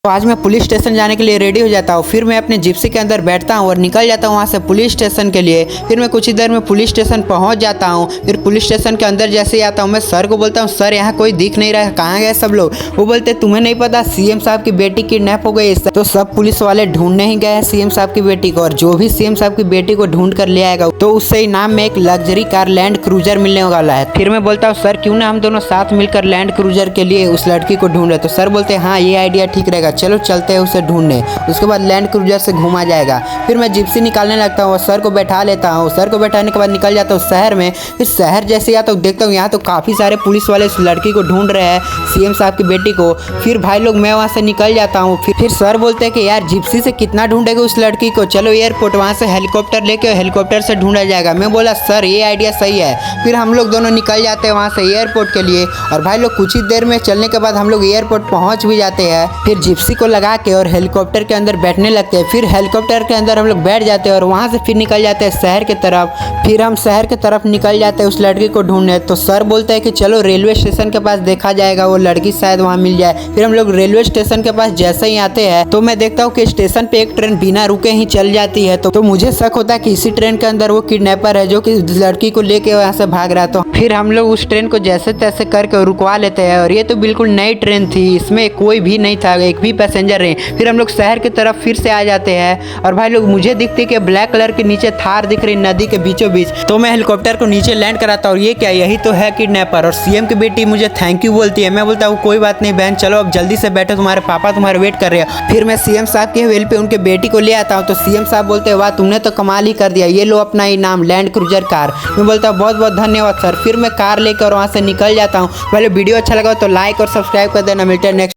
तो आज मैं पुलिस स्टेशन जाने के लिए रेडी हो जाता हूँ। फिर मैं अपने जिप्सी के अंदर बैठता हूँ और निकल जाता हूँ वहाँ से पुलिस स्टेशन के लिए। फिर मैं कुछ ही देर में पुलिस स्टेशन पहुँच जाता हूँ। फिर पुलिस स्टेशन के अंदर जैसे ही आता हूँ मैं सर को बोलता हूँ, सर यहाँ कोई दिख नहीं रहा है, कहाँ गए सब लोग। वो बोलते तुम्हें नहीं पता सीएम साहब की बेटी किडनैप हो गई। तो सब पुलिस वाले ढूंढने ही गए हैं सीएम साहब की बेटी को, और जो भी सीएम साहब की बेटी को ढूंढ कर ले आएगा तो उससे इनाम में एक लग्जरी कार लैंड क्रूजर मिलने वाला है। फिर मैं बोलता हूँ, सर क्यों ना हम दोनों साथ मिलकर लैंड क्रूजर के लिए उस लड़की को ढूंढे। तो सर बोलते हैं हाँ ये आइडिया ठीक रहेगा, चलो चलते हैं उसे ढूंढने। उसके बाद लैंड क्रूजर से घूमा जाएगा। फिर मैं जिप्सी निकालने लगता हूँ और सर को बैठा लेता हूँ। सर को बैठाने के बाद निकल जाता हूँ शहर में। फिर शहर जैसे आता हूँ देखता हूँ यहाँ तो काफ़ी सारे पुलिस वाले इस लड़की को ढूंढ रहे हैं, सीएम साहब की बेटी को। फिर भाई लोग मैं वहाँ से निकल जाता हूँ। फिर सर बोलते हैं कि यार जिप्सी से कितना ढूंढेगा उस लड़की को, चलो एयरपोर्ट, वहाँ से हेलीकॉप्टर लेके हेलीकॉप्टर से ढूंढा जाएगा। मैं बोला सर ये आइडिया सही है। फिर हम लोग दोनों निकल जाते हैं वहाँ से एयरपोर्ट के लिए। और भाई लोग कुछ ही देर में चलने के बाद हम लोग एयरपोर्ट पहुँच भी जाते हैं। फिर जिप्सी को लगा के और हेलीकॉप्टर के अंदर बैठने लगते हैं। फिर हेलीकॉप्टर के अंदर हम लोग बैठ जाते हैं और वहाँ से फिर निकल जाते हैं शहर की तरफ। फिर हम शहर की तरफ निकल जाते हैं उस लड़की को ढूंढने। तो सर बोलते हैं कि चलो रेलवे स्टेशन के पास देखा जाएगा, वो लड़की शायद वहाँ मिल जाए। फिर हम लोग रेलवे स्टेशन के पास जैसे ही आते हैं तो मैं देखता हूँ कि स्टेशन पे एक ट्रेन बिना रुके ही चल जाती है। तो मुझे शक होता है कि इसी ट्रेन के अंदर वो किडनैपर है जो कि लड़की को लेके वहाँ से भाग रहा। तो फिर हम लोग उस ट्रेन को जैसे तैसे करके रुकवा लेते हैं। और ये तो बिल्कुल नई ट्रेन थी, इसमें कोई भी नहीं था, एक भी पैसेंजर नहीं। फिर हम लोग शहर की तरफ फिर से आ जाते हैं। और भाई लोग मुझे दिखती कि ब्लैक कलर के नीचे थार दिख रही नदी के बीचों बीच। तो मैं हेलीकॉप्टर को नीचे लैंड कराता हूँ और ये क्या, यही तो है किडनैपर। और सीएम की बेटी मुझे थैंक यू बोलती है। मैं बोलता हूँ कोई बात नहीं बहन, चलो अब जल्दी से बैठो, तुम्हारे पापा तुम्हारे वेट कर रहे हैं। फिर मैं सीएम साहब के हवेली पे उनके बेटी को ले आता हूँ। तो सीएम साहब बोलते हैं वाह तुमने तो कमाल ही कर दिया, ये लो अपना इनाम लैंड क्रूजर कार। मैं बोलता हूँ बहुत बहुत धन्यवाद सर। फिर मैं कार लेकर वहाँ से निकल जाता हूँ। पहले वीडियो अच्छा लगा तो लाइक और सब्सक्राइब कर देना। मिलते हैं नेक्स्ट